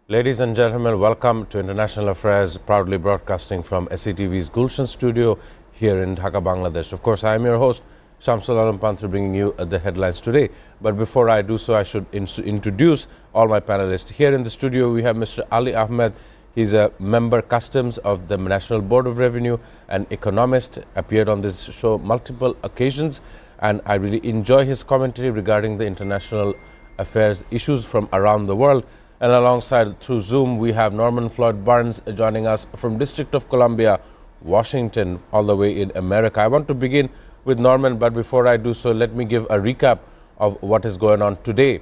Ladies and gentlemen, welcome to International Affairs, proudly broadcasting from SATV's Gulshan studio here in Dhaka, Bangladesh. Of course, I am your host, Shamsul Alam Pantri, bringing you the headlines today. But before I do so, I should introduce all my panelists. Here in the studio, we have Mr. Ali Ahmed. He's a member customs of the National Board of Revenue, an economist, appeared on this show multiple occasions, and I really enjoy his commentary regarding the international affairs issues from around the world. And alongside through Zoom, we have Norman Floyd Barnes joining us from District of Columbia, Washington, all the way in America. I want to begin with Norman, but before I do so, let me give a recap of what is going on today.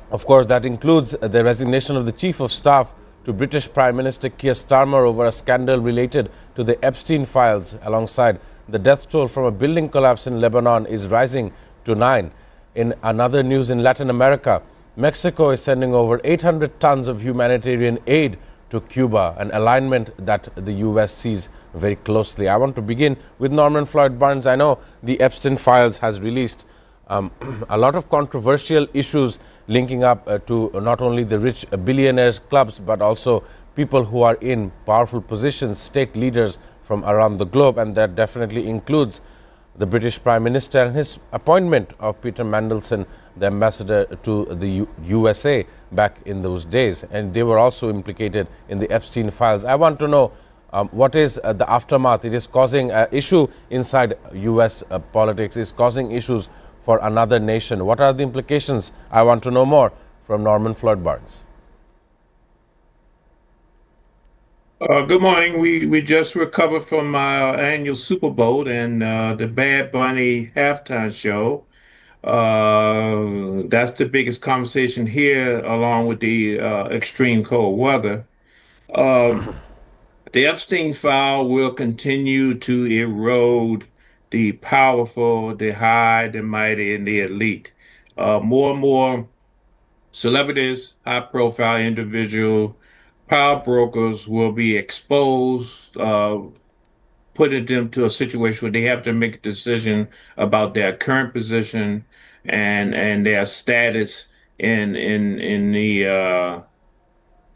Of course, that includes the resignation of the Chief of Staff to British Prime Minister Keir Starmer over a scandal related to the Epstein files. Alongside, the death toll from a building collapse in Lebanon is rising to 9. In another news in Latin America, Mexico is sending over 800 tons of humanitarian aid to Cuba, an alignment that the U.S. sees very closely. I want to begin with Norman Floyd Barnes. I know the Epstein files has released a lot of controversial issues linking up to not only the rich billionaires clubs, but also people who are in powerful positions, state leaders from around the globe, and that definitely includes the British Prime Minister and his appointment of Peter Mandelson, the ambassador to the USA back in those days. And they were also implicated in the Epstein files. I want to know what is the aftermath. It is causing an issue inside US politics, is causing issues for another nation. What are the implications? I want to know more from Norman Floyd Barnes. Good morning. We just recovered from our annual Super Bowl and the Bad Bunny halftime show. That's the biggest conversation here, along with the extreme cold weather. The Epstein file will continue to erode the powerful, the high, the mighty, and the elite. More and more celebrities, high-profile individuals, power brokers will be exposed, putting them to a situation where they have to make a decision about their current position and their status in the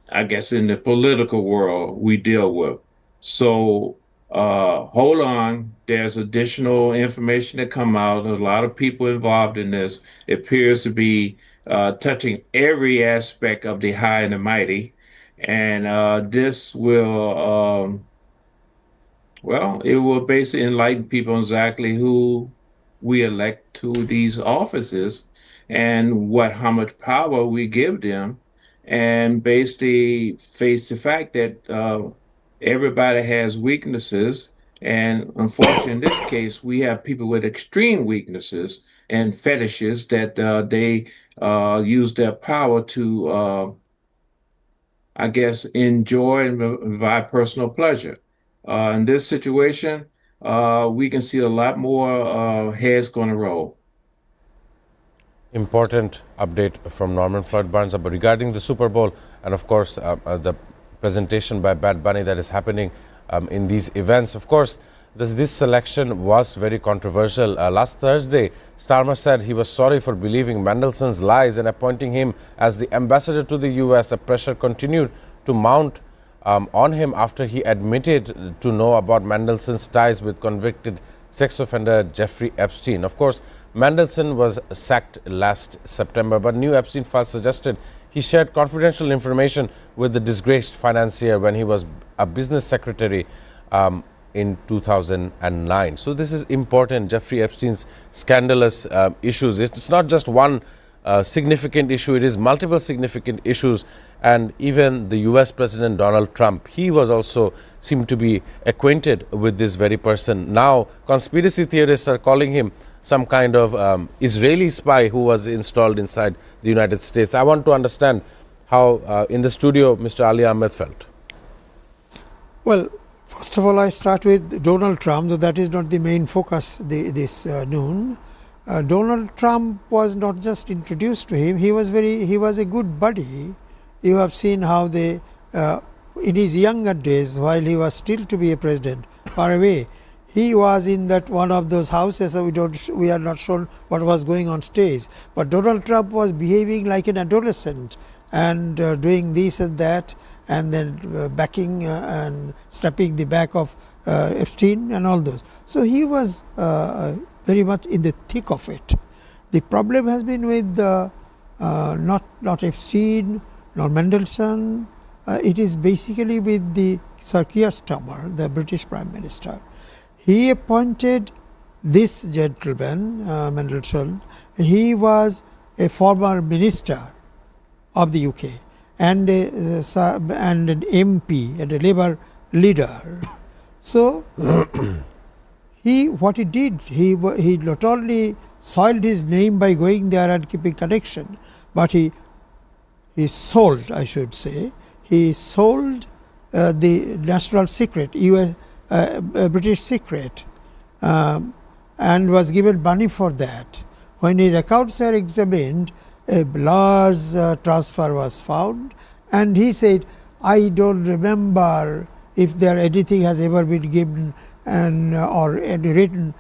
I guess in the political world we deal with. So hold on, there's additional information that come out. A lot of people involved in this. It appears to be touching every aspect of the high and the mighty. And this will, well, it will basically enlighten people on exactly who we elect to these offices and how much power we give them, and basically face the fact that everybody has weaknesses. And unfortunately, in this case, we have people with extreme weaknesses and fetishes that they use their power to I guess, enjoy and provide personal pleasure. In this situation, we can see a lot more heads going to roll. Important update from Norman Floyd Barnes regarding the Super Bowl and, of course, the presentation by Bad Bunny that is happening in these events. Of course, this selection was very controversial. Last Thursday, Starmer said he was sorry for believing Mandelson's lies and appointing him as the ambassador to the U.S. A pressure continued to mount on him after he admitted to know about Mandelson's ties with convicted sex offender Jeffrey Epstein. Of course, Mandelson was sacked last September, but new Epstein files suggested he shared confidential information with the disgraced financier when he was a business secretary in 2009. So this is important. Jeffrey Epstein's scandalous issues. It's not just one significant issue. It is multiple significant issues. And even the US President Donald Trump, he was also seemed to be acquainted with this very person. Now, conspiracy theorists are calling him some kind of Israeli spy who was installed inside the United States. I want to understand how, in the studio, Mr. Ali Ahmed felt. Well, first of all, I start with Donald Trump, though that is not the main focus this noon. Donald Trump was not just introduced to him; he was a good buddy. You have seen how they, in his younger days, while he was still to be a president, far away, he was in that one of those houses. So we are not sure what was going on stage. But Donald Trump was behaving like an adolescent and doing this and that, and then backing and snapping the back of Epstein and all those. So he was very much in the thick of it. The problem has been with not Epstein nor Mendelssohn. It is basically with the Sir Keir Starmer, the British Prime Minister. He appointed this gentleman, Mendelssohn. He was a former minister of the UK and an MP and a Labour leader. So what he did, he not only soiled his name by going there and keeping connection, but he sold, I should say, he sold the national secret, British secret, and was given money for that. When his accounts are examined, a large transfer was found, and he said, I don't remember if there anything has ever been given or written.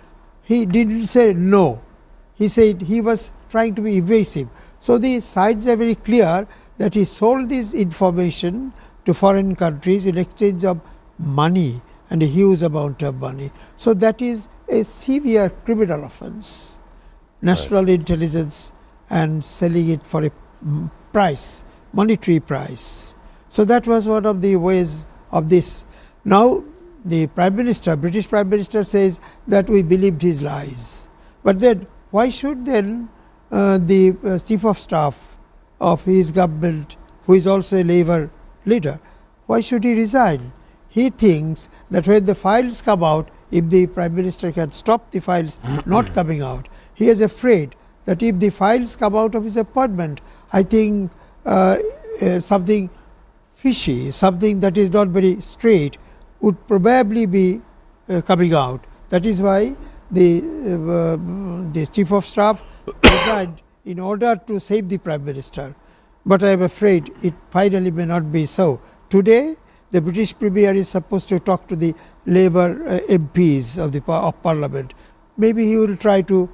He didn't say no. He said he was trying to be evasive. So the signs are very clear that he sold this information to foreign countries in exchange of money, and a huge amount of money. So that is a severe criminal offence. National intelligence and selling it for a price, monetary price. So that was one of the ways of this. Now the Prime Minister, British Prime Minister, says that we believed his lies. But then why should then the Chief of Staff of his government, who is also a Labour leader, why should he resign? He thinks that when the files come out, if the Prime Minister can stop the files not coming out, he is afraid that if the files come out of his appointment, I think something fishy, something that is not very straight would probably be coming out. That is why the Chief of Staff resigned in order to save the Prime Minister. But I am afraid it finally may not be so. Today, the British Premier is supposed to talk to the Labour MPs of Parliament. Maybe he will try to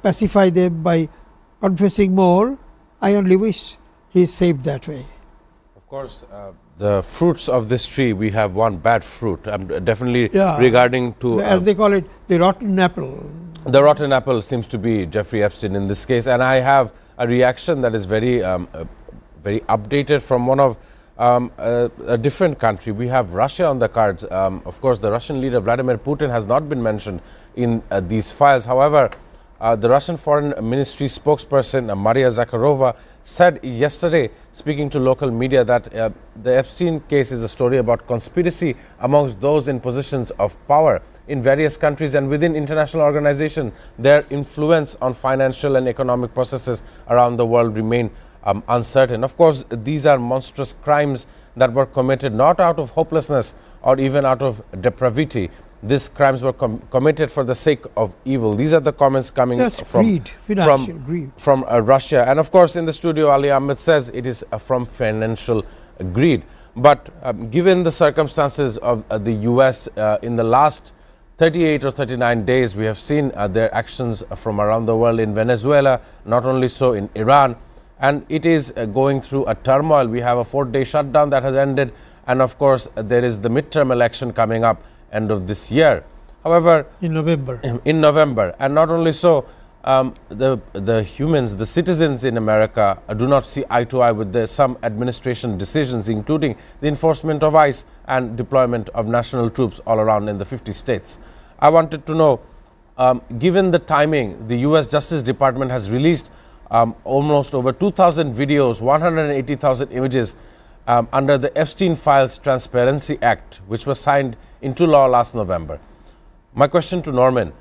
pacify them by confessing more. I only wish he is saved that way. Of course, the fruits of this tree, we have one bad fruit. Definitely regarding to... as they call it, the rotten apple. The rotten apple seems to be Jeffrey Epstein in this case. And I have a reaction that is very updated from one of a different country. We have Russia on the cards. Of course, the Russian leader Vladimir Putin has not been mentioned in these files. However, the Russian Foreign Ministry spokesperson Maria Zakharova said yesterday, speaking to local media, that the Epstein case is a story about conspiracy amongst those in positions of power in various countries and within international organizations. Their influence on financial and economic processes around the world remain uncertain. Of course, these are monstrous crimes that were committed not out of hopelessness or even out of depravity. These crimes were committed for the sake of evil. These are the comments coming from Russia. And of course, in the studio, Ali Ahmed says it is from financial greed. But given the circumstances of the US in the last 38 or 39 days, we have seen their actions from around the world in Venezuela, not only so in Iran, and it is going through a turmoil. We have a 4-day shutdown that has ended, and of course, there is the midterm election coming up end of this year. However, in November, and not only so, the humans, the citizens in America do not see eye to eye with some administration decisions, including the enforcement of ICE and deployment of national troops all around in the 50 states. I wanted to know, given the timing, the US Justice Department has released almost over 2,000 videos, 180,000 images under the Epstein Files Transparency Act, which was signed into law last November. My question to Norman: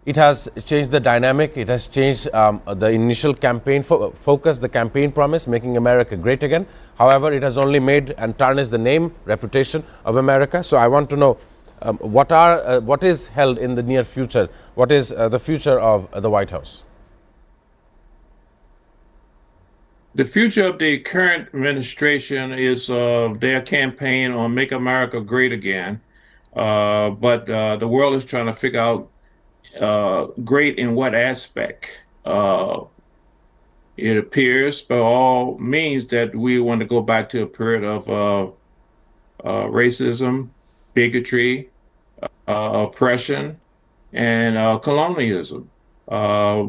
it has changed the dynamic, it has changed the initial campaign focus, the campaign promise, making America great again. However, it has only made and tarnished the name, reputation of America. So I want to know what is held in the near future, what is the future of the White House? The future of the current administration is their campaign on Make America Great Again. But the world is trying to figure out great in what aspect. It appears by all means that we want to go back to a period of racism, bigotry, oppression, and colonialism. Uh,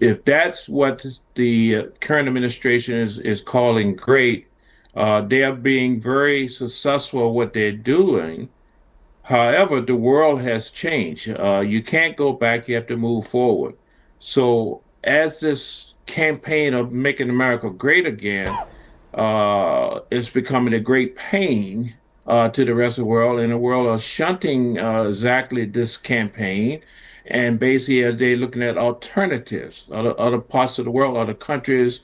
if that's what the current administration is calling great, they are being very successful at what they're doing. However, the world has changed. You can't go back, you have to move forward. So, as this campaign of making America great again is becoming a great pain to the rest of the world, and the world are shunting exactly this campaign. And basically, they're looking at alternatives, other parts of the world, other countries.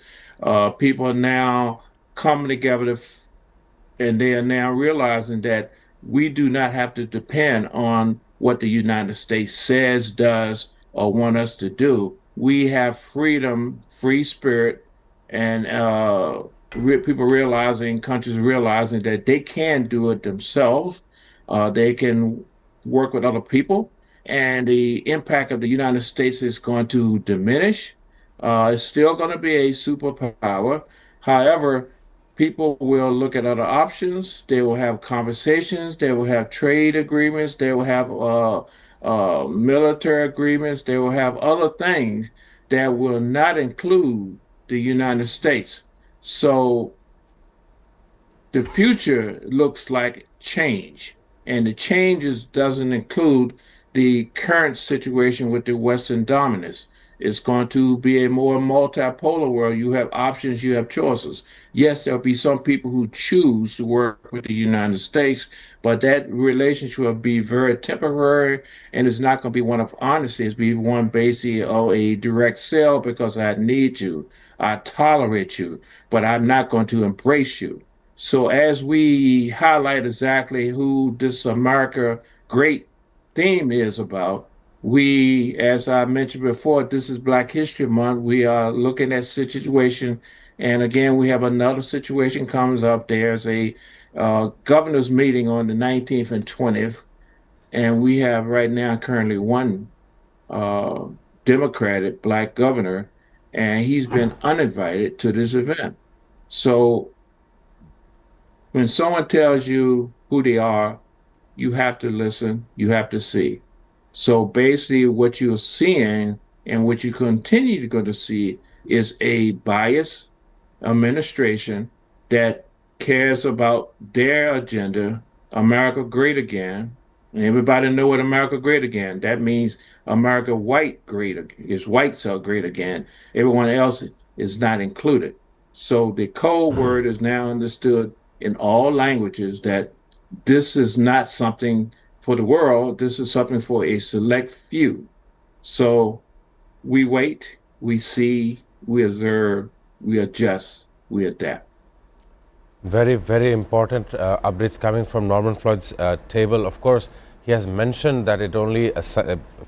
People are now coming together and they are now realizing that we do not have to depend on what the United States says, does, or want us to do. We have freedom, free spirit, and people realizing, countries realizing that they can do it themselves. They can work with other people, and the impact of the United States is going to diminish. It's still going to be a superpower. However, people will look at other options. They will have conversations. They will have trade agreements. They will have military agreements. They will have other things that will not include the United States. So the future looks like change, and the changes doesn't include the current situation with the Western dominance. It's going to be a more multipolar world. You have options, you have choices. Yes, there'll be some people who choose to work with the United States, but that relationship will be very temporary, and it's not going to be one of honesty. It's be one basically of a direct sale because I need you, I tolerate you, but I'm not going to embrace you. So as we highlight exactly who this America Great theme is about, we, as I mentioned before, this is Black History Month. We are looking at situation, and again, we have another situation comes up. There's a governor's meeting on the 19th and 20th, and we have right now currently one uh, Democratic Black governor, and he's been uninvited to this event. So when someone tells you who they are, you have to listen, you have to see. So basically, what you're seeing and what you continue to go to see is a biased administration that cares about their agenda, America great again. And everybody know what America great again. That means America white great is whites are great again. Everyone else is not included. So the code word is now understood in all languages that this is not something for the world. This is something for a select few. So we wait, we see, we observe, we adjust, we adapt. Very, very important updates coming from Norman Floyd's table. Of course, he has mentioned that it only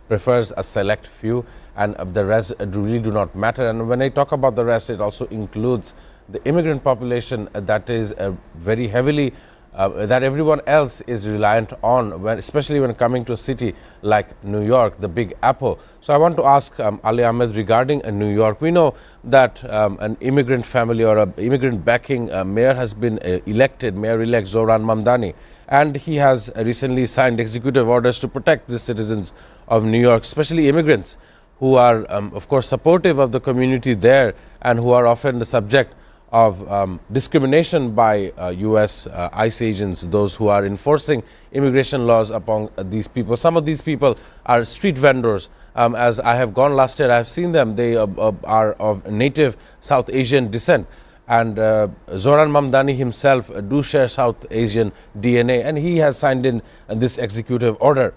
prefers a select few, and the rest really do not matter. And when I talk about the rest, it also includes the immigrant population that is very heavily that everyone else is reliant on, especially when coming to a city like New York, the Big Apple. So I want to ask Ali Ahmed regarding New York. We know that an immigrant family or an immigrant backing mayor has been elected, Mayor-elect Zohran Mamdani, and he has recently signed executive orders to protect the citizens of New York, especially immigrants who are, of course, supportive of the community there and who are often the subject of discrimination by U.S. ICE agents, those who are enforcing immigration laws upon these people. Some of these people are street vendors. As I have gone last year, I have seen them. They are of native South Asian descent. And Zohran Mamdani himself do share South Asian DNA, and he has signed in this executive order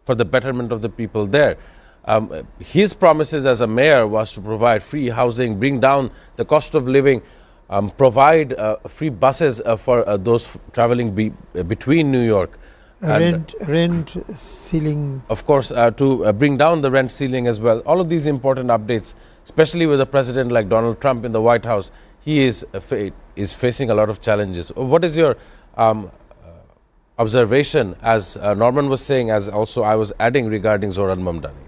for the betterment of the people there. His promises as a mayor was to provide free housing, bring down the cost of living, provide free buses for those traveling between New York. Rent ceiling. Of course, to bring down the rent ceiling as well. All of these important updates, especially with a president like Donald Trump in the White House, he is facing a lot of challenges. What is your observation, as Norman was saying, as also I was adding regarding Zohran Mamdani?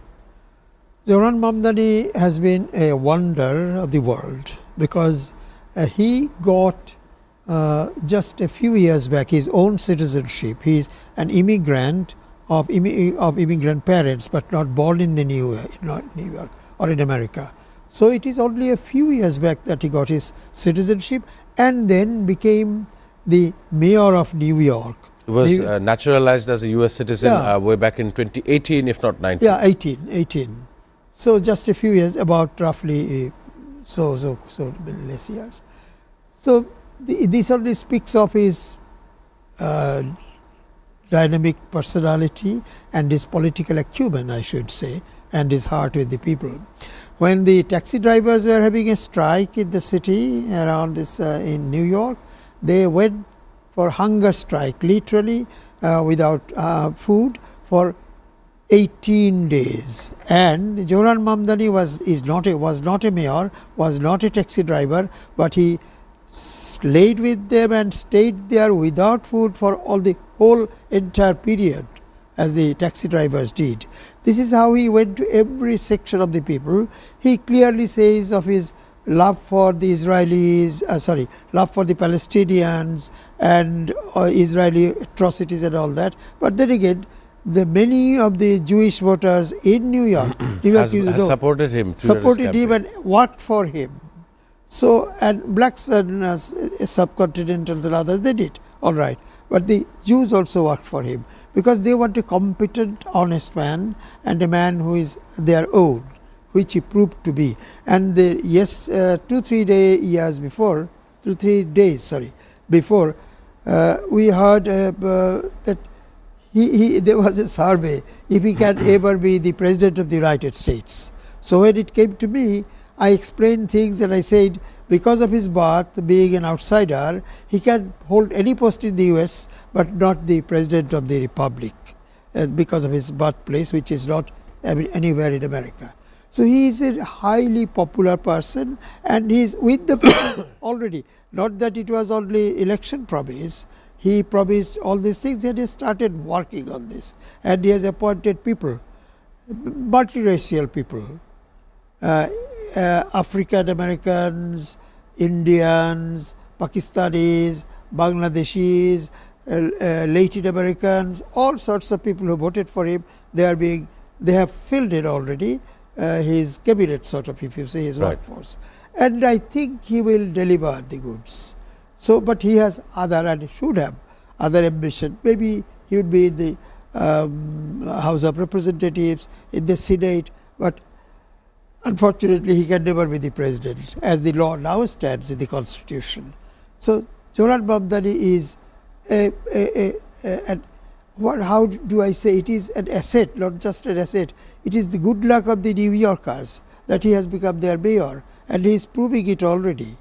Zohran Mamdani has been a wonder of the world because he got just a few years back his own citizenship. He is an immigrant of immigrant parents, but not born in New York or in America. So it is only a few years back that he got his citizenship and then became the mayor of New York. He was naturalized as a U.S. citizen way back in 2018, if not 19. Yeah, 18. So just a few years, about roughly so less years. So this only speaks of his dynamic personality and his political acumen, I should say, and his heart with the people. When the taxi drivers were having a strike in the city around this in New York, they went for hunger strike, literally without food for 18 days. And Zohran Mamdani was not a mayor, was not a taxi driver, but he stayed with them and stayed there without food for the whole entire period, as the taxi drivers did. This is how he went to every section of the people. He clearly says of his love for the Israelis, love for the Palestinians and Israeli atrocities and all that. But then again, many of the Jewish voters in New York has supported him and worked for him. So, and blacks and subcontinentals and others, they did, all right. But the Jews also worked for him because they want a competent, honest man and a man who is their own, which he proved to be. And 2-3 days before, we heard that there was a survey if he can ever be the President of the United States. So when it came to me, I explained things and I said, because of his birth, being an outsider, he can hold any post in the US, but not the President of the Republic, because of his birthplace, which is not anywhere in America. So he is a highly popular person and he is with the people already. Not that it was only election promise. He promised all these things and he started working on this. And he has appointed people, multiracial people, African Americans, Indians, Pakistanis, Bangladeshis, Latin Americans, all sorts of people who voted for him. They have filled it already, his cabinet sort of, if you say his workforce. And I think he will deliver the goods. So, but he has should have other ambition. Maybe he would be in the House of Representatives, in the Senate, but unfortunately he can never be the president, as the law now stands in the Constitution. So, Zohran Mamdani is how do I say, it is an asset, not just an asset. It is the good luck of the New Yorkers that he has become their mayor, and he is proving it already.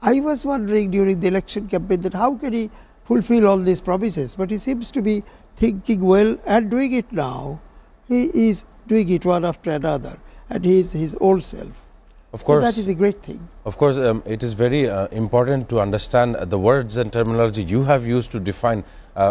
I was wondering during the election campaign that how can he fulfill all these promises, but he seems to be thinking well and doing it now. He is doing it one after another, and he is his old self. Of course, so that is a great thing. Of course, it is very important to understand the words and terminology you have used to define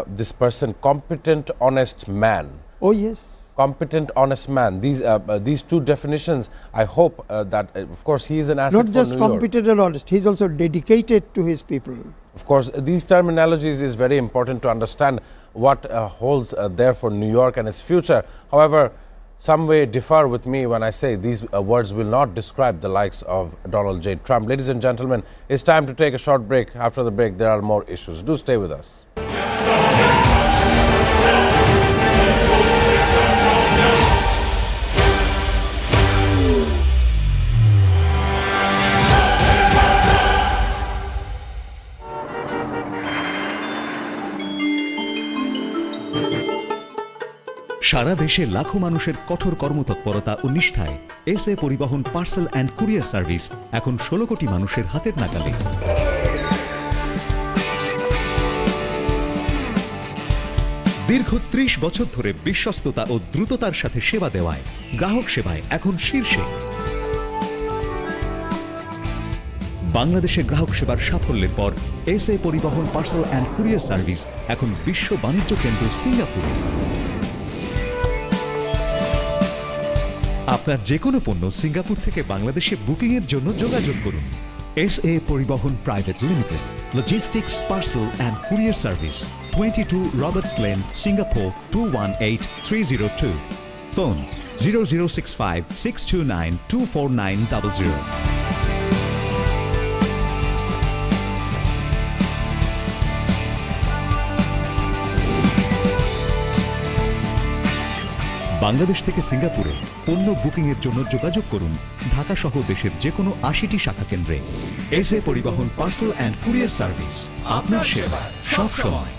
this person, competent, honest man. Oh yes. Competent, honest man. These two definitions, I hope that, of course, he is an asset not just for New competent York. and honest, he is also dedicated to his people. Of course, these terminologies is very important to understand what holds there for New York and its future. However, some way differ with me when I say these words will not describe the likes of Donald J. Trump. Ladies and gentlemen, it's time to take a short break. After the break, there are more issues. Do stay with us. সারা দেশে লাখো মানুষের কঠোর কর্মতৎপরতা ও নিষ্ঠায় SA পরিবহন parcel and courier service এখন 16 কোটি মানুষের হাতের নাগালে। দীর্ঘ 30 বছর ধরে বিশ্বস্ততা ও দ্রুততার সাথে সেবা দেওয়ায় গ্রাহক সেবায় এখন শীর্ষে। বাংলাদেশে গ্রাহক সেবার সাফল্যের পর এসএ পরিবহন পার্সেল অ্যান্ড কুরিয়ার সার্ভিস এখন বিশ্ব বাণিজ্য কেন্দ্র সিঙ্গাপুরে। আপনার যে কোনো পণ্য সিঙ্গাপুর থেকে বাংলাদেশে বুকিংয়ের জন্য যোগাযোগ করুন। SA পরিবহন private limited, logistics, parcel and courier service, 22 Roberts lane, Singapore 218302। Phone 0065 629 24900। Bangladesh থেকে সিঙ্গাপুরে পণ্য বুকিংয়ের জন্য যোগাযোগ করুন ঢাকা সহ দেশের যে কোনো ৮০টি শাখা কেন্দ্রে। SA পরিবহন পার্সেল অ্যান্ড কুরিয়ার সার্ভিস, আপনার সেবা সব সময়।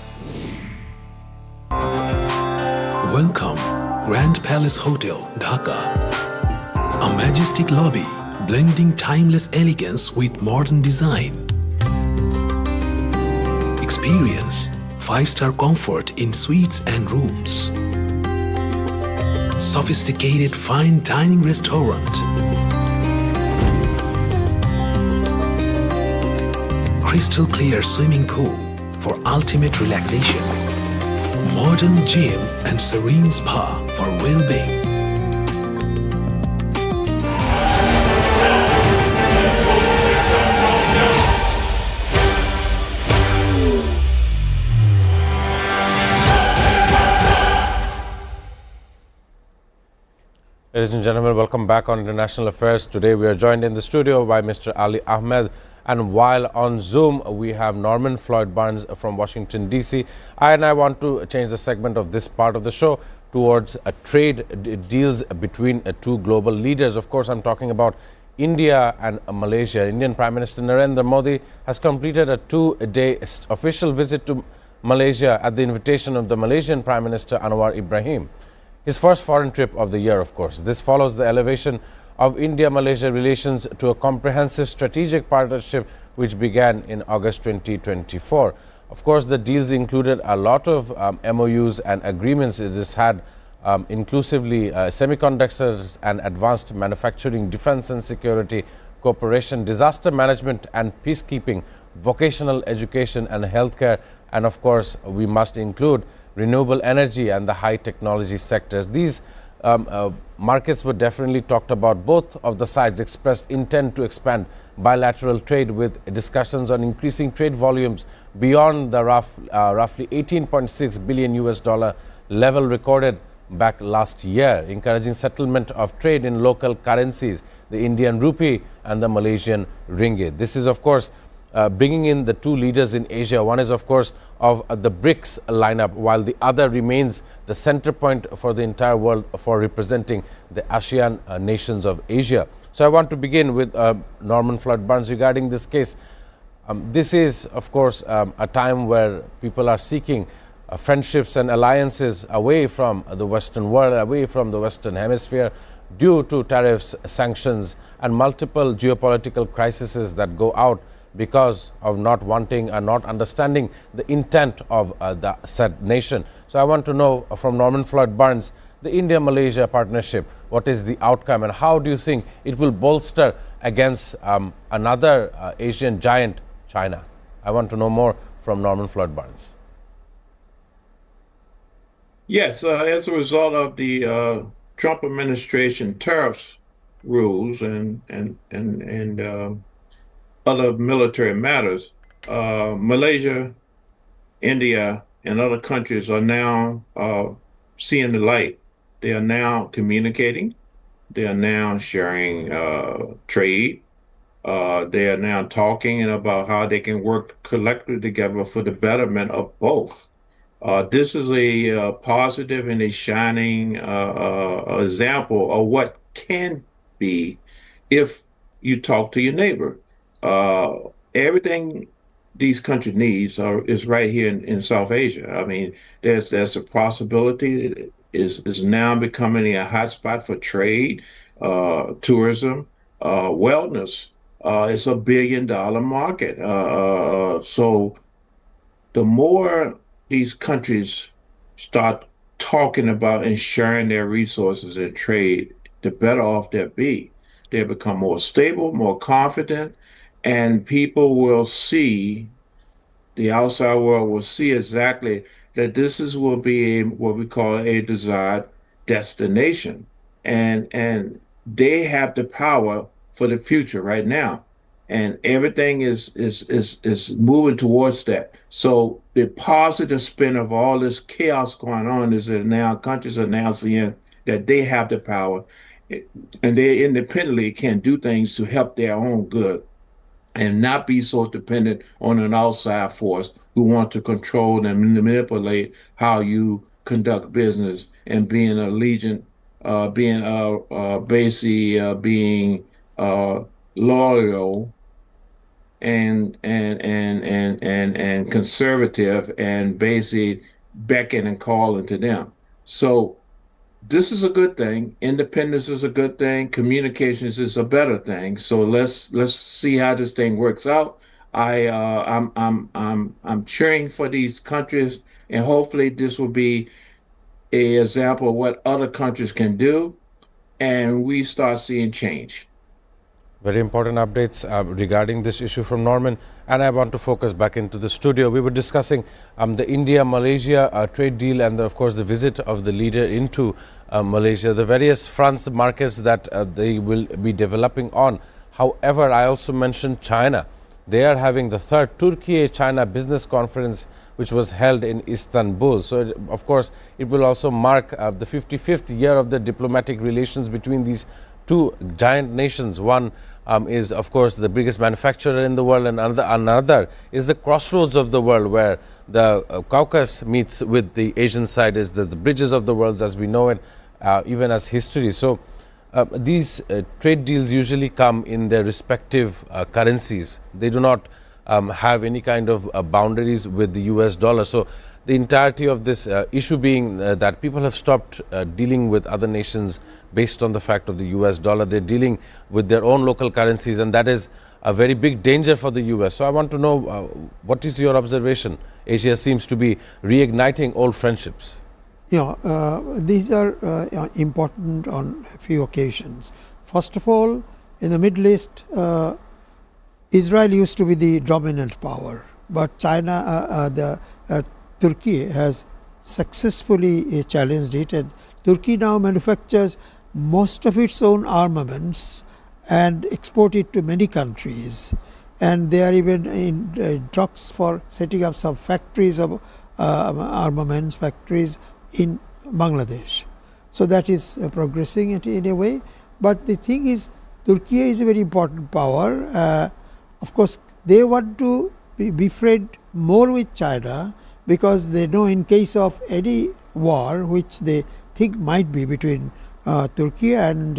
Welcome, Grand Palace Hotel, Dhaka. A majestic lobby blending timeless elegance with modern design. Experience 5-star comfort in suites and rooms. Sophisticated fine dining restaurant. Crystal clear swimming pool for ultimate relaxation. Modern gym and serene spa for well-being. Ladies and gentlemen, welcome back on International Affairs. Today we are joined in the studio by Mr. Ali Ahmed, and while on Zoom we have Norman Floyd Barnes from Washington DC. I want to change the segment of this part of the show towards trade deals between two global leaders. Of course, I'm talking about India and Malaysia. Indian Prime Minister Narendra Modi has completed a 2-day official visit to Malaysia at the invitation of the Malaysian Prime Minister Anwar Ibrahim. His first foreign trip of the year, of course. This follows the elevation of India-Malaysia relations to a comprehensive strategic partnership which began in August 2024. Of course, the deals included a lot of MOUs and agreements. It has had inclusively semiconductors and advanced manufacturing, defense and security, cooperation, disaster management and peacekeeping, vocational education and healthcare, and of course, we must include renewable energy and the high technology sectors. These markets were definitely talked about. Both of the sides expressed intent to expand bilateral trade with discussions on increasing trade volumes beyond the roughly 18.6 billion US dollar level recorded back last year, encouraging settlement of trade in local currencies, the Indian rupee and the Malaysian ringgit. This is, of course, bringing in the two leaders in Asia. One is, of course, of the BRICS lineup, while the other remains the center point for the entire world for representing the ASEAN nations of Asia. So I want to begin with Norman Floyd Barnes regarding this case. This is, of course, a time where people are seeking friendships and alliances away from the Western world, away from the Western hemisphere, due to tariffs, sanctions, and multiple geopolitical crises that go out because of not wanting and not understanding the intent of the said nation. So I want to know from Norman Floyd Barnes, the India-Malaysia partnership, what is the outcome and how do you think it will bolster against another Asian giant, China? I want to know more from Norman Floyd Barnes. Yes, as a result of the Trump administration tariffs rules and other military matters, Malaysia, India, and other countries are now seeing the light. They are now communicating. They are now sharing trade. They are now talking about how they can work collectively together for the betterment of both. This is a positive and a shining example of what can be if you talk to your neighbor. Everything these countries need is right here in South Asia. I mean, there's a possibility is now becoming a hotspot for trade, tourism, wellness. It's $1 billion market. So the more these countries start talking about and sharing their resources and trade, the better off they'll be. They'll become more stable, more confident, and people will see, the outside world will see exactly that will be what we call a desired destination. And they have the power for the future right now, and everything is moving towards that. So the positive spin of all this chaos going on is that now countries are now seeing that they have the power, and they independently can do things to help their own good and not be so dependent on an outside force who want to control and manipulate how you conduct business and being allegiant, being basically being uh, loyal and conservative and basically beckon and calling to them. So this is a good thing. Independence is a good thing. Communications is a better thing. So let's see how this thing works out. I'm cheering for these countries, and hopefully this will be a example of what other countries can do, and we start seeing change. Very important updates regarding this issue from Norman. And I want to focus back into the studio. We were discussing the India-Malaysia trade deal and, of course, the visit of the leader into Malaysia, the various fronts, markets that they will be developing on. However, I also mentioned China. They are having the third Turkey-China business conference, which was held in Istanbul. So, of course, it will also mark the 55th year of the diplomatic relations between these two giant nations. One is, of course, the biggest manufacturer in the world, and another is the crossroads of the world where the Caucasus meets with the Asian side, is the bridges of the world as we know it, even as history. So these trade deals usually come in their respective currencies. They do not have any kind of boundaries with the US dollar. So the entirety of this issue being that people have stopped dealing with other nations based on the fact of the US dollar. They're dealing with their own local currencies, and that is a very big danger for the US. So I want to know what is your observation? Asia seems to be reigniting old friendships. Yeah, these are important on a few occasions. First of all, in the Middle East, Israel used to be the dominant power, but Turkey has successfully challenged it, and Turkey now manufactures most of its own armaments and export it to many countries, and they are even in talks for setting up some factories of armaments factories in Bangladesh. So that is progressing in a way. But the thing is, Turkey is a very important power. Of course, they want to befriend more with China, because they know in case of any war which they think might be between Turkey and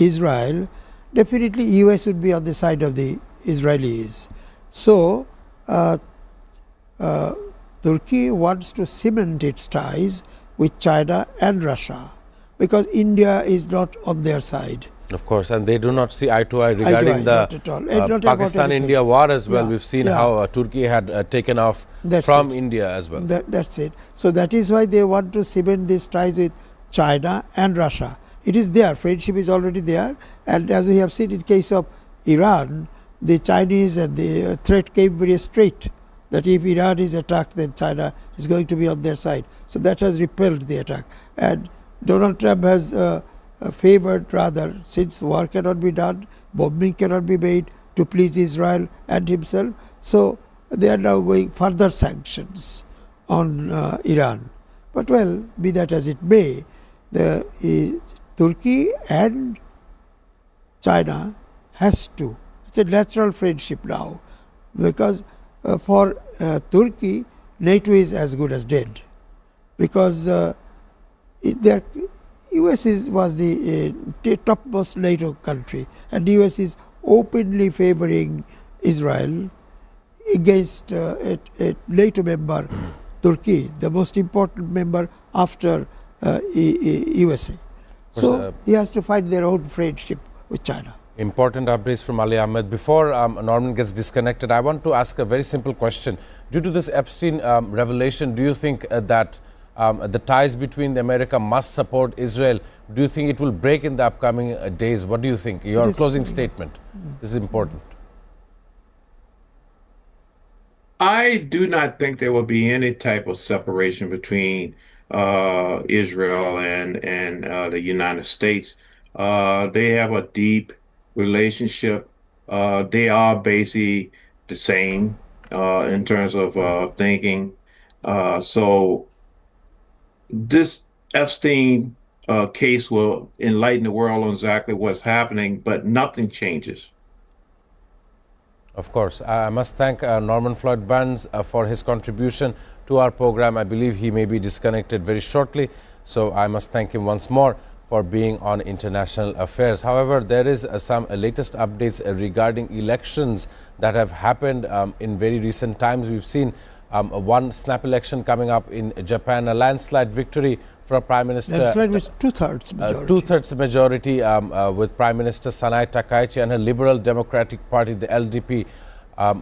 Israel, definitely US would be on the side of the Israelis. So Turkey wants to cement its ties with China and Russia, because India is not on their side. Of course, and they do not see eye to eye regarding the Pakistan-India war as well. We've seen how Turkey had taken off from India as well. That's it. So that is why they want to cement these ties with China and Russia. It is there, friendship is already there, and as we have seen in case of Iran, the Chinese and the threat came very straight, that if Iran is attacked, then China is going to be on their side. So that has repelled the attack. And Donald Trump has favored, rather, since war cannot be done, bombing cannot be made to please Israel and himself. So they are now going further sanctions on Iran. But well, be that as it may, Turkey and China has to. It's a natural friendship now, because for Turkey, NATO is as good as dead, because US was the topmost NATO country, and US is openly favoring Israel against a NATO member, Turkey, the most important member after USA. So he has to find their own friendship with China. Important updates from Ali Ahmed. Before Norman gets disconnected, I want to ask a very simple question. Due to this Epstein revelation, do you think that the ties between America must support Israel? Do you think it will break in the upcoming days? What do you think? Your closing statement. This is important. I do not think there will be any type of separation between Israel and the United States. They have a deep relationship. They are basically the same in terms of thinking. So this Epstein case will enlighten the world on exactly what's happening, but nothing changes. Of course. I must thank Norman Floyd Burns for his contribution to our program. I believe he may be disconnected very shortly, so I must thank him once more for being on International Affairs. However, there is some latest updates regarding elections that have happened in very recent times. We've seen one snap election coming up in Japan, a landslide victory for Prime Minister. Landslide was two-thirds majority. Two-thirds majority with Prime Minister Sanae Takaichi and her Liberal Democratic Party, the LDP,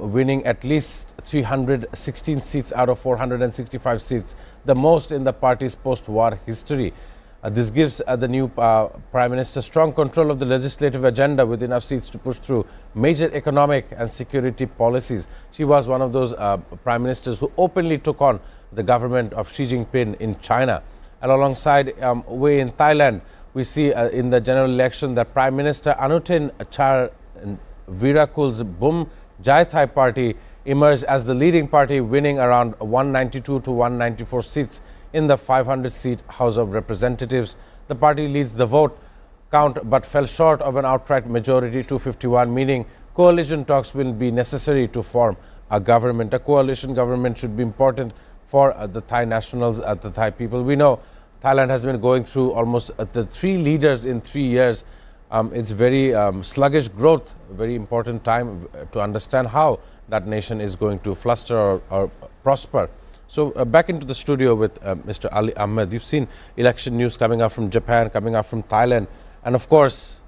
winning at least 316 seats out of 465 seats, the most in the party's post-war history. This gives the new Prime Minister strong control of the legislative agenda with enough seats to push through major economic and security policies. She was one of those Prime Ministers who openly took on the government of Xi Jinping in China. And alongside way in Thailand, we see in the general election that Prime Minister Anutin Charnvirakul's Bum Jai Thai party emerged as the leading party, winning around 192 to 194 seats in the 500-seat House of Representatives. The party leads the vote count but fell short of an outright majority, 251, meaning coalition talks will be necessary to form a government. A coalition government should be important for the Thai nationals, the Thai people. We know Thailand has been going through almost the 3 leaders in 3 years. It's very sluggish growth, very important time to understand how that nation is going to fluster or prosper. So back into the studio with Mr. Ali Ahmed. You've seen election news coming out from Japan, coming out from Thailand, and of course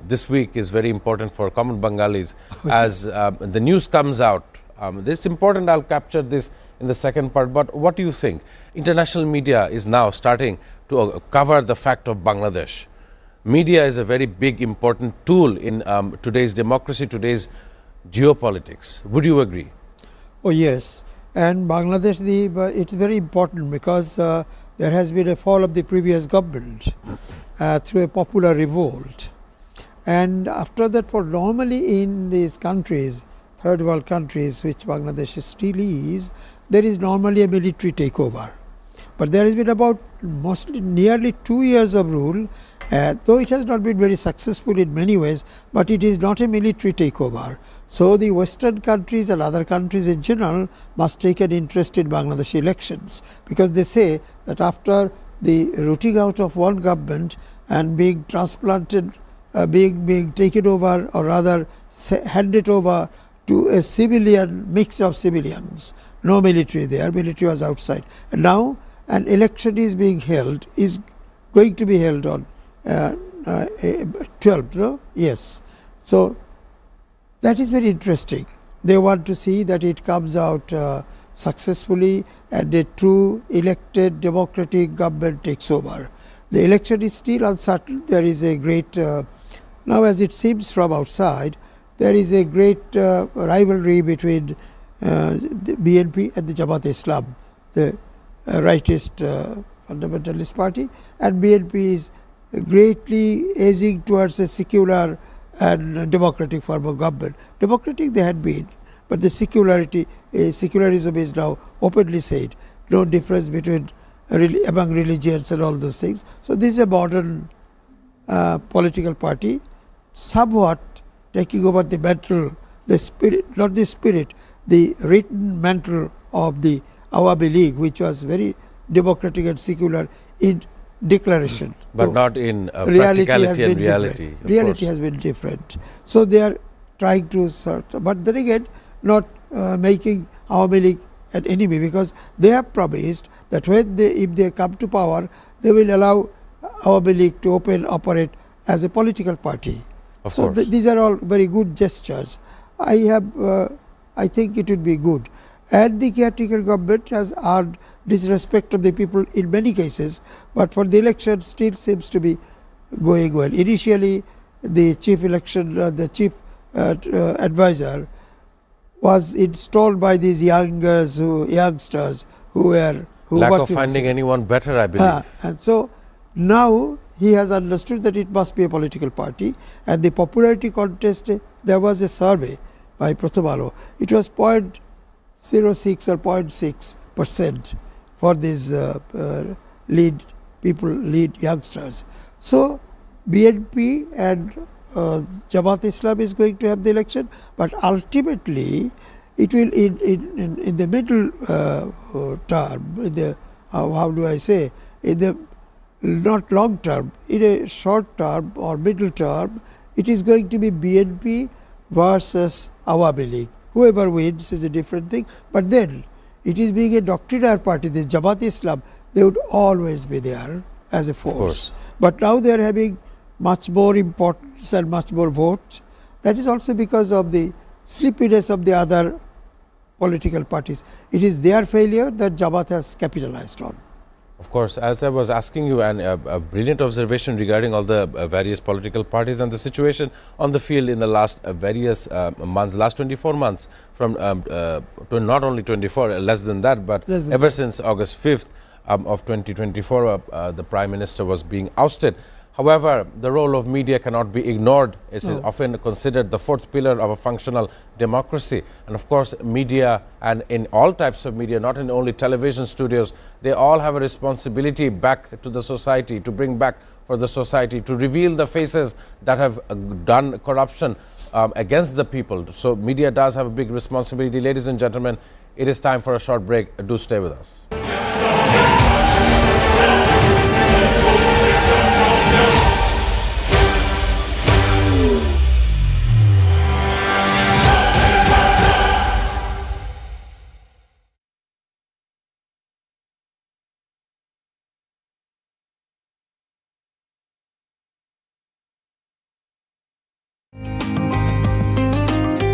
this week is very important for common Bengalis as the news comes out. This is important. I'll capture this in the second part, but what do you think? International media is now starting to cover the fact of Bangladesh. Media is a very big, important tool in today's democracy, today's geopolitics. Would you agree? Oh yes, and Bangladesh, it's very important because there has been a fall of the previous government through a popular revolt, and after that, for normally in these countries, third world countries, which Bangladesh still is, there is normally a military takeover. But there has been about nearly 2 years of rule, though it has not been very successful in many ways, but it is not a military takeover. So the Western countries and other countries in general must take an interest in Bangladesh elections, because they say that after the rooting out of one government and being transplanted, being taken over, or rather handed over to a civilian mix of civilians, no military there, military was outside, and now an election is being held, is going to be held on 12th, no? Yes. So that is very interesting. They want to see that it comes out successfully and a true elected democratic government takes over. The election is still uncertain. There is a great, now as it seems from outside, there is a great rivalry between the BNP and the Jamaat Islam, the rightist fundamentalist party, and BNP is greatly edging towards a secular and democratic form of government. Democratic they had been, but the secularism is now openly said. No difference between among religions and all those things. So this is a modern political party, somewhat taking over the mantle, the spirit, not the spirit, the written mantle of the Awami League, which was very democratic and secular in declaration. But so not in practicality and reality. Reality has been different. So they are trying to sort, but then again, not making Awami League an enemy, because they have promised that when if they come to power, they will allow Awami League to operate as a political party. So these are all very good gestures. I think it would be good. And the caretaker government has earned disrespect of the people in many cases, but for the election still seems to be going well. Initially, the chief advisor was installed by these youngsters who lack of finding anyone better, I believe. And so now he has understood that it must be a political party, and the popularity contest, there was a survey by Prothomalo. It was 0.06 or 0.6% for these lead youngsters. So BNP and Jamaat Islam is going to have the election, but ultimately it will in the middle term, in the how do I say, in the not long term, in a short term or middle term, it is going to be BNP versus Awami League. Whoever wins is a different thing, but then it is being a doctrinaire party, this Jamaat Islam, they would always be there as a force. But now they are having much more importance and much more votes. That is also because of the sleepiness of the other political parties. It is their failure that Jamaat has capitalized on. Of course, as I was asking you, and a brilliant observation regarding all the various political parties and the situation on the field in the last various months, last 24 months, from not only 24, less than that, but ever since August 5th of 2024, the Prime Minister was being ousted. However, the role of media cannot be ignored. It is often considered the fourth pillar of a functional democracy. And of course, media, and in all types of media, not in only television studios, they all have a responsibility back to the society, to bring back for the society, to reveal the faces that have done corruption against the people. So media does have a big responsibility. Ladies and gentlemen, it is time for a short break. Do stay with us.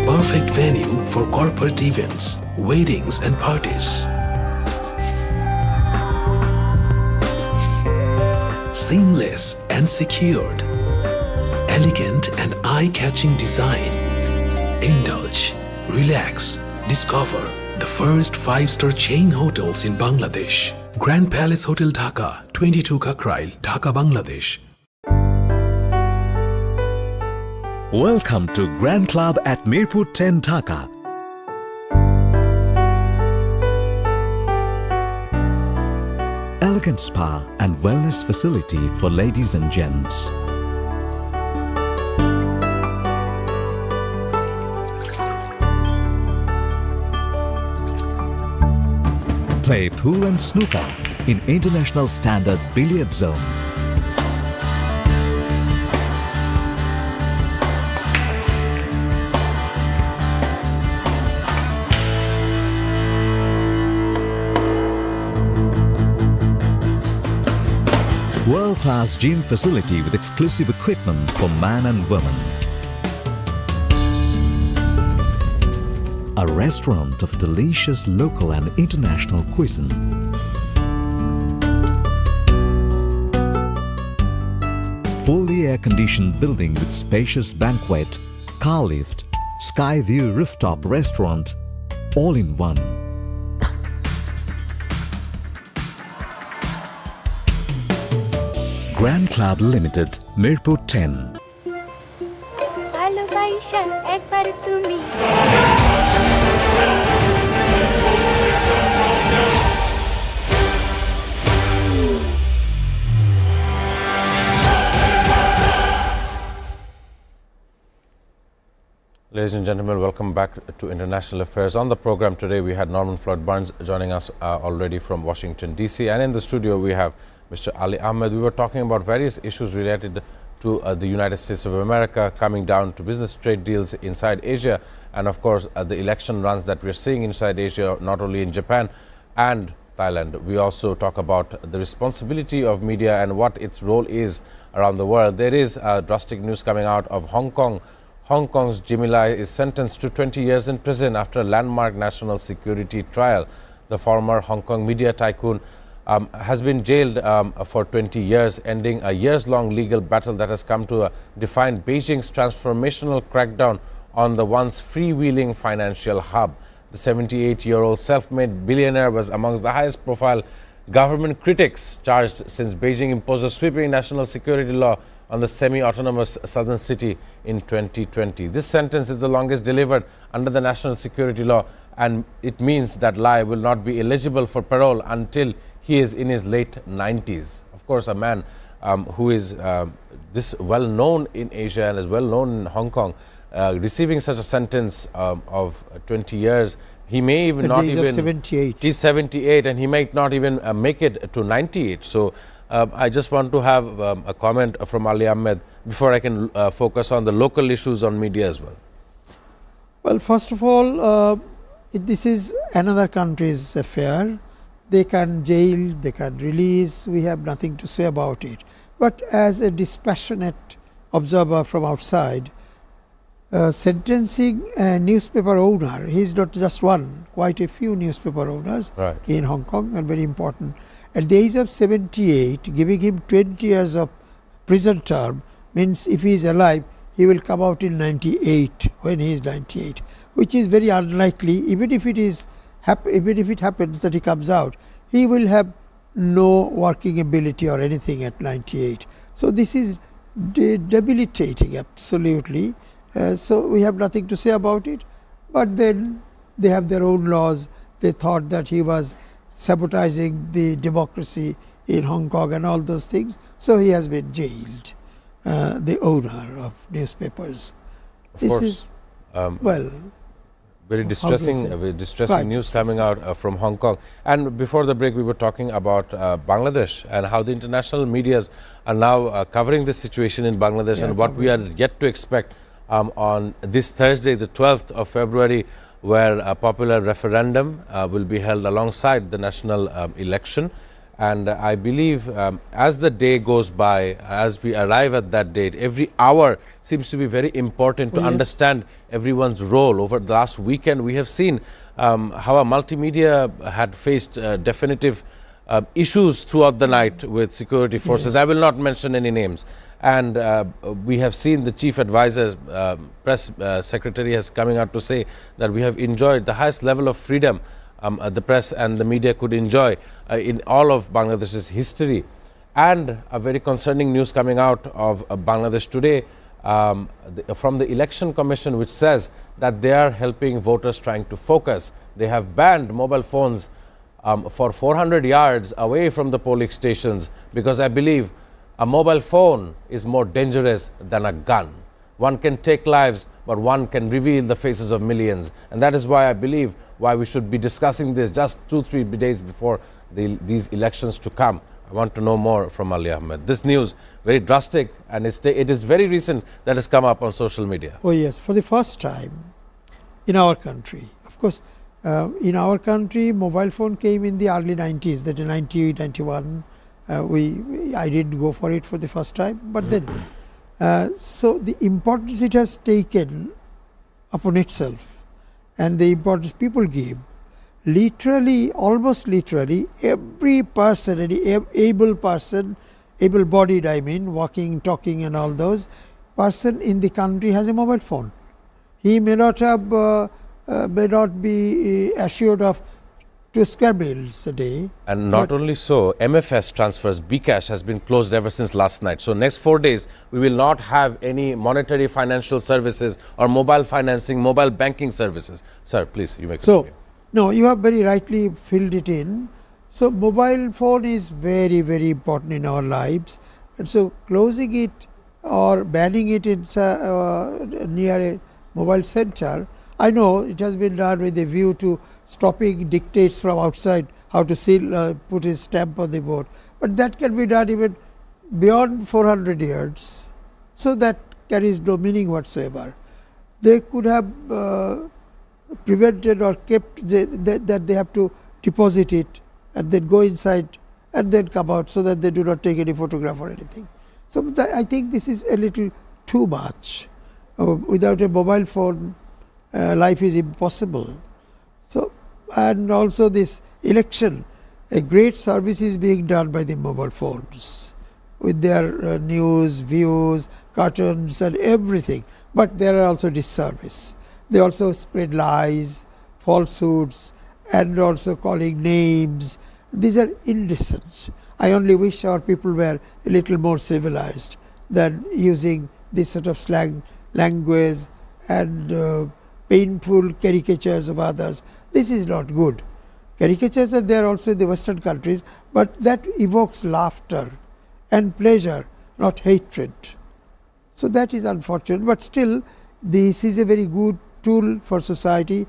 Perfect venue for corporate events, weddings and parties. Seamless and secured. Elegant and eye-catching design. Indulge, relax, discover the first 5-star chain hotels in Bangladesh. Grand Palace Hotel Dhaka, 22 Kakrail, Dhaka, Bangladesh. Welcome to Grand Club at Mirpur 10 Dhaka. Elegant spa and wellness facility for ladies and gents. Play pool and snooker in international standard billiard zone. World-class gym facility with exclusive equipment for man and woman. A restaurant of delicious local and international cuisine. Fully air-conditioned building with spacious banquet, car lift, sky view rooftop restaurant, all in one. Grand Club Limited, Mirpur 10. ভালোবাসা একবার তুমি Ladies and gentlemen, welcome back to International Affairs. On the program today, we had Norman Flood Burns joining us already from Washington, D.C. And in the studio, we have Mr. Ali Ahmed. We were talking about various issues related to the United States of America, coming down to business trade deals inside Asia, and of course, the election runs that we're seeing inside Asia, not only in Japan and Thailand. We also talk about the responsibility of media and what its role is around the world. There is drastic news coming out of Hong Kong. Hong Kong's Jimmy Lai is sentenced to 20 years in prison after a landmark national security trial. The former Hong Kong media tycoon has been jailed for 20 years, ending a years-long legal battle that has come to define Beijing's transformational crackdown on the once freewheeling financial hub. The 78-year-old self-made billionaire was amongst the highest-profile government critics charged since Beijing imposed a sweeping national security law on the semi-autonomous southern city in 2020. This sentence is the longest delivered under the national security law, and it means that Lai will not be eligible for parole until he is in his late 90s. Of course, a man who is this well known in Asia and is well known in Hong Kong, receiving such a sentence of 20 years, he may even not even. 78. He's 78, and he might not even make it to 98. So I just want to have a comment from Ali Ahmed before I can focus on the local issues on media as well. Well, first of all, this is another country's affair. They can jail, they can release, we have nothing to say about it. But as a dispassionate observer from outside, sentencing a newspaper owner, he is not just one, quite a few newspaper owners in Hong Kong are very important. At the age of 78, giving him 20 years of prison term means if he is alive, he will come out in 98, when he is 98, which is very unlikely. Even if it happens that he comes out, he will have no working ability or anything at 98. So this is debilitating, absolutely. So we have nothing to say about it. But then they have their own laws. They thought that he was sabotaging the democracy in Hong Kong and all those things. So he has been jailed, the owner of newspapers. Of course. Very distressing news coming out from Hong Kong. And before the break, we were talking about Bangladesh and how the international medias are now covering the situation in Bangladesh and what we are yet to expect on this Thursday, the 12th of February, where a popular referendum will be held alongside the national election. And I believe as the day goes by, as we arrive at that date, every hour seems to be very important to understand everyone's role. Over the last weekend, we have seen how a multimedia had faced definitive issues throughout the night with security forces. I will not mention any names. And we have seen the chief advisor's press secretary has coming out to say that we have enjoyed the highest level of freedom the press and the media could enjoy in all of Bangladesh's history. And a very concerning news coming out of Bangladesh today from the Election Commission, which says that they are helping voters trying to focus. They have banned mobile phones for 400 yards away from the polling stations, because I believe a mobile phone is more dangerous than a gun. One can take lives, but one can reveal the faces of millions. And that is why I believe why we should be discussing this just 2-3 days before these elections to come. I want to know more from Ali Ahmed. This news, very drastic, and it is very recent that has come up on social media. Oh yes, for the first time in our country. Of course, in our country, mobile phone came in the early 90s, that in 90, 91. I didn't go for it for the first time, but then, so the importance it has taken upon itself and the importance people give, literally, almost literally, every person, any able-bodied, I mean, walking, talking and all those, person in the country has a mobile phone. He may not be assured of 2 square meals a day. And not only so, MFS transfers, Bcash has been closed ever since last night. So next 4 days, we will not have any monetary financial services or mobile financing, mobile banking services. Sir, please, you may continue. No, you have very rightly filled it in. So mobile phone is very, very important in our lives. And so closing it or banning it in near a mobile center, I know it has been done with a view to stopping dictates from outside how to seal, put a stamp on the board. But that can be done even beyond 400 yards. So that carries no meaning whatsoever. They could have prevented or kept that they have to deposit it and then go inside and then come out, so that they do not take any photograph or anything. So I think this is a little too much. Without a mobile phone, life is impossible. So, and also this election, a great service is being done by the mobile phones with their news, views, cartoons and everything. But there are also disservice. They also spread lies, falsehoods, and also calling names these are indecent. I only wish our people were a little more civilized than using this sort of slang language and painful caricatures of others. This is not good. Caricatures are there also in the Western countries, but that evokes laughter and pleasure, not hatred. So that is unfortunate, but still this is a very good tool for society.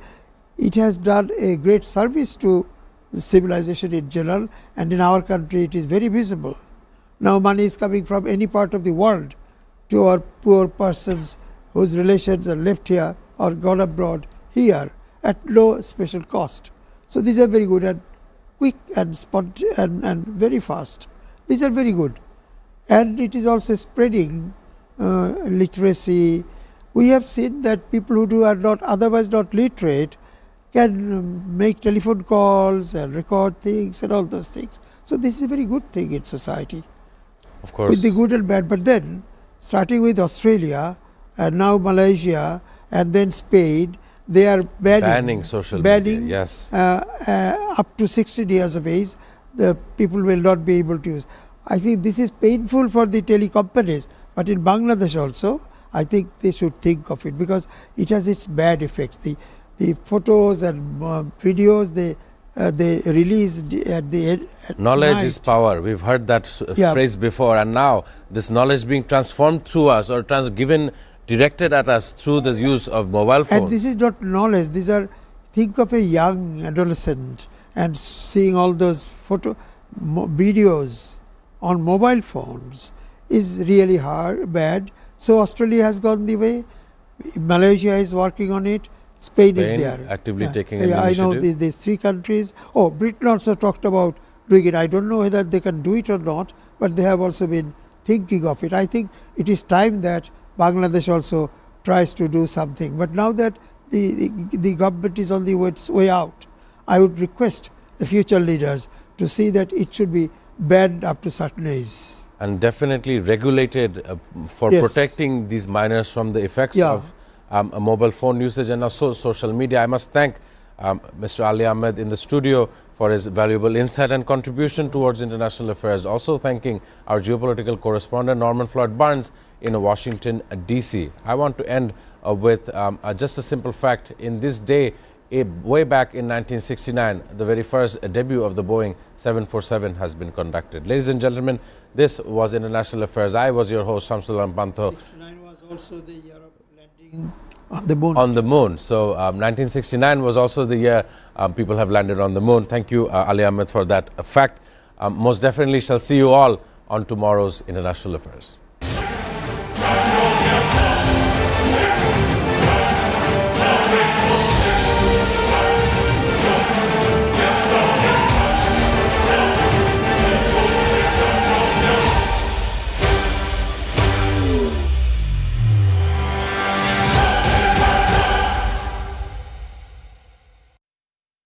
It has done a great service to civilization in general, and in our country it is very visible. Now money is coming from any part of the world to our poor persons whose relations are left here or gone abroad here at no special cost. So these are very good and quick and and very fast. These are very good, and it is also spreading literacy. We have seen that people who are not otherwise not literate can make telephone calls and record things and all those things. So this is a very good thing in society. Of course. With the good and bad, but then starting with Australia and now Malaysia and then Spain, they are banning social media. Yes. Up to 16 years of age, the people will not be able to use. I think this is painful for the telecompanies, but in Bangladesh also, I think they should think of it because it has its bad effects. The photos and videos they release at the end. Knowledge night. is power. We've heard that phrase before, and now this knowledge being transformed through us or directed at us through the use of mobile phones. And this is not knowledge. These are, think of a young adolescent and seeing all those videos on mobile phones is really bad. So Australia has gone the way. Malaysia is working on it. Spain is there. Actively taking an initiative. I know these three countries. Oh, Britain also talked about doing it. I don't know whether they can do it or not, but they have also been thinking of it. I think it is time that Bangladesh also tries to do something. But now that the government is on the way out, I would request the future leaders to see that it should be banned up to certain age. And definitely regulated for protecting these minors from the effects of a mobile phone usage and also social media. I must thank Mr. Ali Ahmed in the studio for his valuable insight and contribution towards international affairs. Also thanking our geopolitical correspondent Norman Floyd Barnes in Washington, D.C. I want to end with just a simple fact. In this day, way back in 1969, the very first debut of the Boeing 747 has been conducted. Ladies and gentlemen, this was International Affairs. I was your host, Shamsul Pantho. 1969 was also the year of landing on the moon. On the moon. So 1969 was also the year people have landed on the moon. Thank you, Ali Ahmed, for that fact. Most definitely shall see you all on tomorrow's International Affairs.